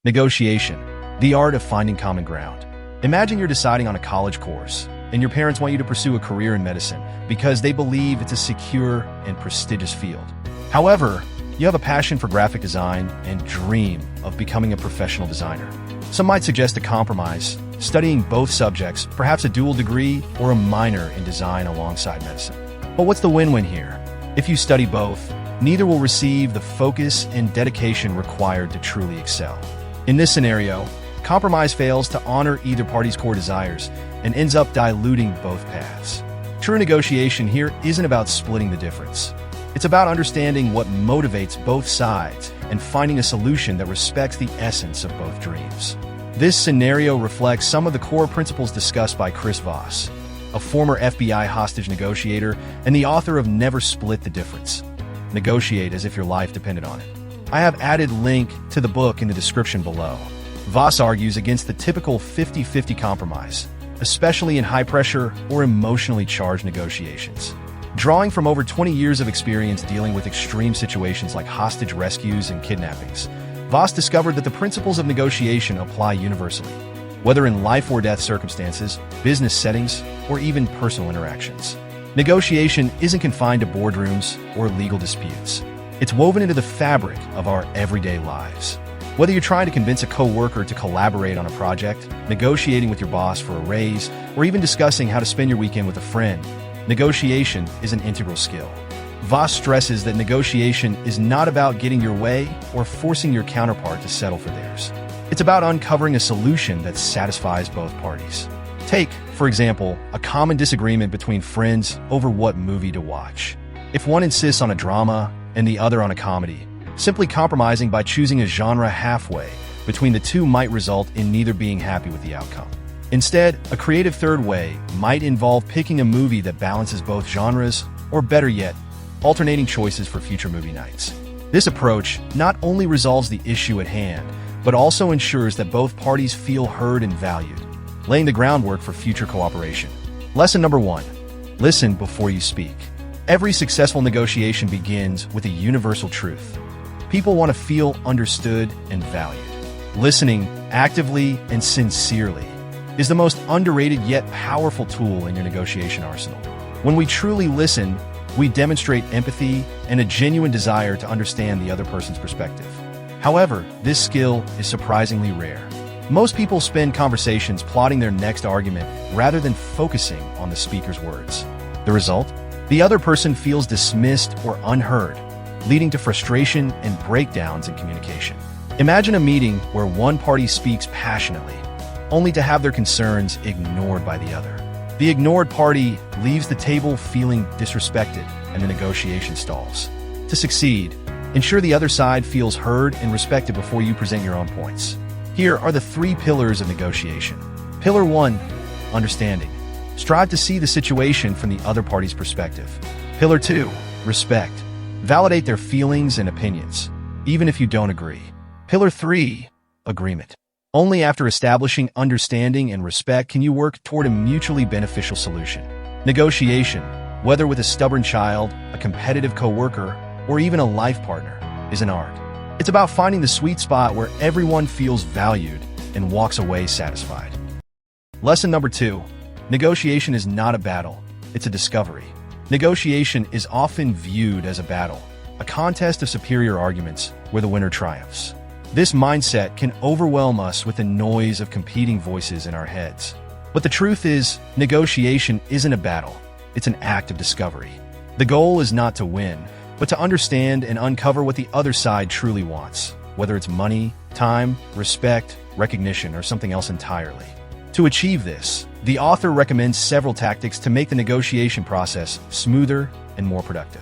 Negotiation, the art of finding common ground. Imagine you're deciding on a college course, and your parents want you to pursue a career in medicine because they believe it's a secure and prestigious field. However, you have a passion for graphic design and dream of becoming a professional designer. Some might suggest a compromise, studying both subjects, perhaps a dual degree or a minor in design alongside medicine. But what's the win-win here? If you study both, neither will receive the focus and dedication required to truly excel. In this scenario, compromise fails to honor either party's core desires and ends up diluting both paths. True negotiation here isn't about splitting the difference. It's about understanding what motivates both sides and finding a solution that respects the essence of both dreams. This scenario reflects some of the core principles discussed by Chris Voss, a former FBI hostage negotiator and the author of Never Split the Difference. Negotiate as if your life depended on it. I have added link to the book in the description below. Voss argues against the typical 50-50 compromise, especially in high-pressure or emotionally charged negotiations. Drawing from over 20 years of experience dealing with extreme situations like hostage rescues and kidnappings, Voss discovered that the principles of negotiation apply universally, whether in life or death circumstances, business settings, or even personal interactions. Negotiation isn't confined to boardrooms or legal disputes. It's woven into the fabric of our everyday lives. Whether you're trying to convince a coworker to collaborate on a project, negotiating with your boss for a raise, or even discussing how to spend your weekend with a friend, negotiation is an integral skill. Voss stresses that negotiation is not about getting your way or forcing your counterpart to settle for theirs. It's about uncovering a solution that satisfies both parties. Take, for example, a common disagreement between friends over what movie to watch. If one insists on a drama and the other on a comedy, simply compromising by choosing a genre halfway between the two might result in neither being happy with the outcome. Instead, a creative third way might involve picking a movie that balances both genres, or better yet, alternating choices for future movie nights. This approach not only resolves the issue at hand, but also ensures that both parties feel heard and valued, laying the groundwork for future cooperation. Lesson number 1. Listen before you speak. Every successful negotiation begins with a universal truth. People want to feel understood and valued. Listening actively and sincerely is the most underrated yet powerful tool in your negotiation arsenal. When we truly listen, we demonstrate empathy and a genuine desire to understand the other person's perspective. However, this skill is surprisingly rare. Most people spend conversations plotting their next argument rather than focusing on the speaker's words. The result? The other person feels dismissed or unheard, leading to frustration and breakdowns in communication. Imagine a meeting where one party speaks passionately, only to have their concerns ignored by the other. The ignored party leaves the table feeling disrespected, and the negotiation stalls. To succeed, ensure the other side feels heard and respected before you present your own points. Here are the 3 pillars of negotiation. Pillar 1, understanding. Strive to see the situation from the other party's perspective. Pillar 2, respect. Validate their feelings and opinions, even if you don't agree. Pillar 3, agreement. Only after establishing understanding and respect can you work toward a mutually beneficial solution. Negotiation, whether with a stubborn child, a competitive coworker, or even a life partner, is an art. It's about finding the sweet spot where everyone feels valued and walks away satisfied. Lesson number 2. Negotiation is not a battle, it's a discovery. Negotiation is often viewed as a battle, a contest of superior arguments where the winner triumphs. This mindset can overwhelm us with the noise of competing voices in our heads. But the truth is, negotiation isn't a battle, it's an act of discovery. The goal is not to win, but to understand and uncover what the other side truly wants, whether it's money, time, respect, recognition, or something else entirely. To achieve this, the author recommends several tactics to make the negotiation process smoother and more productive.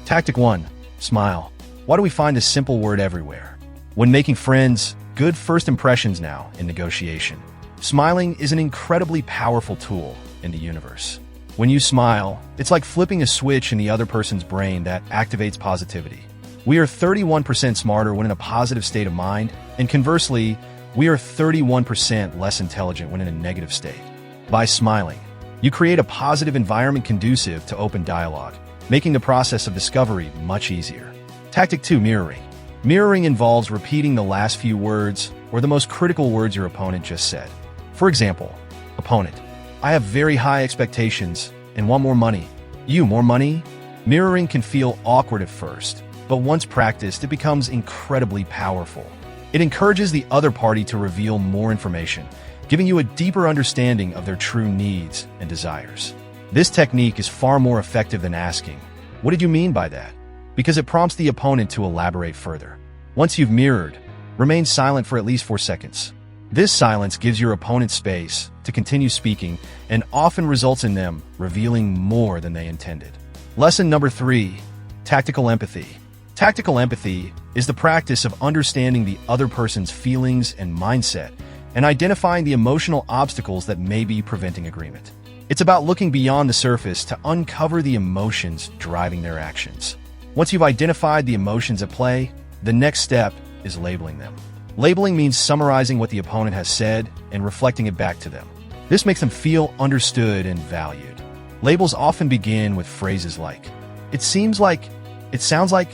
Tactic 1. Smile. Why do we find this simple word everywhere? When making friends, good first impressions now in negotiation. Smiling is an incredibly powerful tool in the universe. When you smile, it's like flipping a switch in the other person's brain that activates positivity. We are 31% smarter when in a positive state of mind, and conversely, we are 31% less intelligent when in a negative state. By smiling, you create a positive environment conducive to open dialogue, making the process of discovery much easier. Tactic 2. Mirroring. Mirroring involves repeating the last few words or the most critical words your opponent just said. For example, opponent, I have very high expectations and want more money. You, more money? Mirroring can feel awkward at first, but once practiced, it becomes incredibly powerful. It encourages the other party to reveal more information, giving you a deeper understanding of their true needs and desires. This technique is far more effective than asking, "What did you mean by that?" because it prompts the opponent to elaborate further. Once you've mirrored, remain silent for at least 4 seconds. This silence gives your opponent space to continue speaking and often results in them revealing more than they intended. Lesson number 3, tactical empathy. Tactical empathy is the practice of understanding the other person's feelings and mindset and identifying the emotional obstacles that may be preventing agreement. It's about looking beyond the surface to uncover the emotions driving their actions. Once you've identified the emotions at play, the next step is labeling them. Labeling means summarizing what the opponent has said and reflecting it back to them. This makes them feel understood and valued. Labels often begin with phrases like, "It seems like," "It sounds like."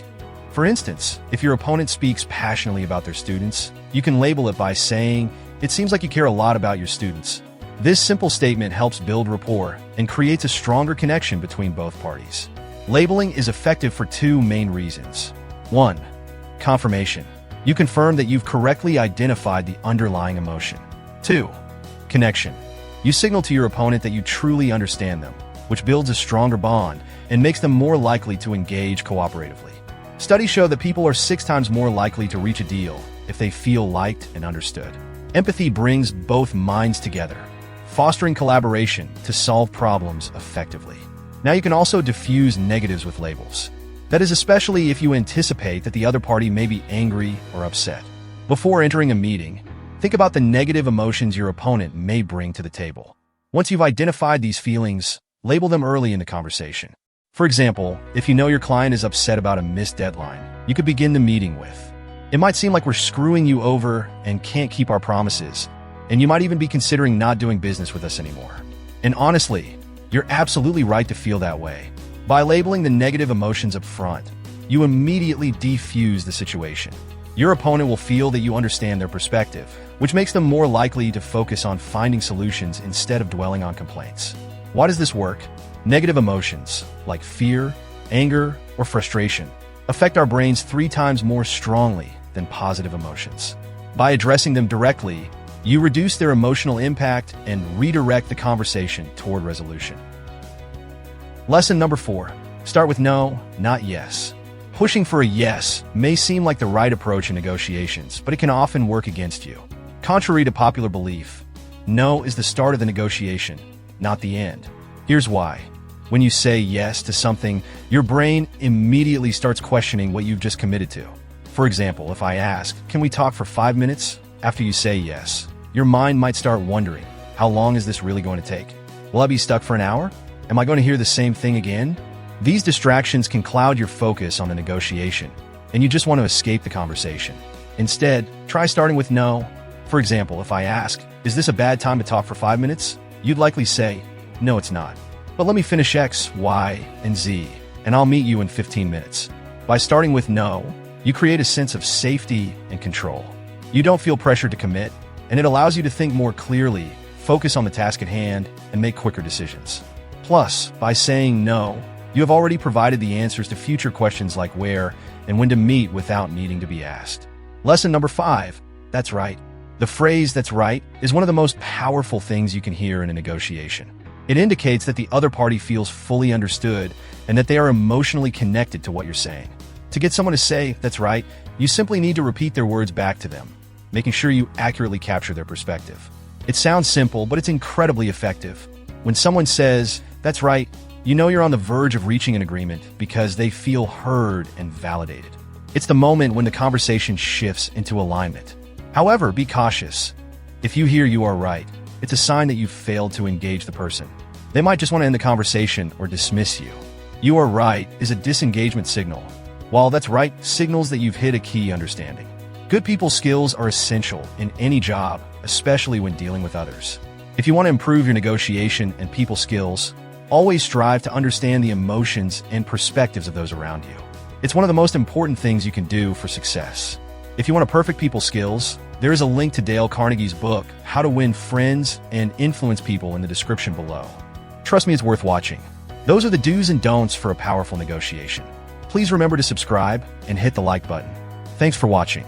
For instance, if your opponent speaks passionately about their students, you can label it by saying, "It seems like you care a lot about your students." This simple statement helps build rapport and creates a stronger connection between both parties. Labeling is effective for 2 main reasons. 1. Confirmation. You confirm that you've correctly identified the underlying emotion. 2. Connection. You signal to your opponent that you truly understand them, which builds a stronger bond and makes them more likely to engage cooperatively. Studies show that people are 6 times more likely to reach a deal if they feel liked and understood. Empathy brings both minds together, fostering collaboration to solve problems effectively. Now you can also diffuse negatives with labels. That is especially if you anticipate that the other party may be angry or upset. Before entering a meeting, think about the negative emotions your opponent may bring to the table. Once you've identified these feelings, label them early in the conversation. For example, if you know your client is upset about a missed deadline, you could begin the meeting with, "It might seem like we're screwing you over and can't keep our promises, and you might even be considering not doing business with us anymore. And honestly, you're absolutely right to feel that way." By labeling the negative emotions up front, you immediately defuse the situation. Your opponent will feel that you understand their perspective, which makes them more likely to focus on finding solutions instead of dwelling on complaints. Why does this work? Negative emotions, like fear, anger, or frustration, affect our brains 3 times more strongly than positive emotions. By addressing them directly, you reduce their emotional impact and redirect the conversation toward resolution. Lesson number 4. Start with no, not yes. Pushing for a yes may seem like the right approach in negotiations, but it can often work against you. Contrary to popular belief, no is the start of the negotiation, not the end. Here's why. When you say yes to something, your brain immediately starts questioning what you've just committed to. For example, if I ask, "Can we talk for 5 minutes?" after you say yes, your mind might start wondering, how long is this really going to take? Will I be stuck for an hour? Am I going to hear the same thing again? These distractions can cloud your focus on the negotiation, and you just want to escape the conversation. Instead, try starting with no. For example, if I ask, "Is this a bad time to talk for 5 minutes?" you'd likely say, "No, it's not. But let me finish X, Y, and Z, and I'll meet you in 15 minutes. By starting with no, you create a sense of safety and control. You don't feel pressured to commit, and it allows you to think more clearly, focus on the task at hand, and make quicker decisions. Plus, by saying no, you have already provided the answers to future questions like where and when to meet without needing to be asked. Lesson number 5, that's right. The phrase "that's right" is one of the most powerful things you can hear in a negotiation. It indicates that the other party feels fully understood and that they are emotionally connected to what you're saying. To get someone to say "that's right," you simply need to repeat their words back to them, making sure you accurately capture their perspective. It sounds simple, but it's incredibly effective. When someone says "that's right," you know you're on the verge of reaching an agreement because they feel heard and validated. It's the moment when the conversation shifts into alignment. However, be cautious. If you hear "you are right," it's a sign that you've failed to engage the person. They might just want to end the conversation or dismiss you. "You are right" is a disengagement signal, while "that's right" signals that you've hit a key understanding. Good people skills are essential in any job, especially when dealing with others. If you want to improve your negotiation and people skills, always strive to understand the emotions and perspectives of those around you. It's one of the most important things you can do for success. If you want to perfect people skills, there is a link to Dale Carnegie's book, How to Win Friends and Influence People, in the description below. Trust me, it's worth watching. Those are the do's and don'ts for a powerful negotiation. Please remember to subscribe and hit the like button. Thanks for watching.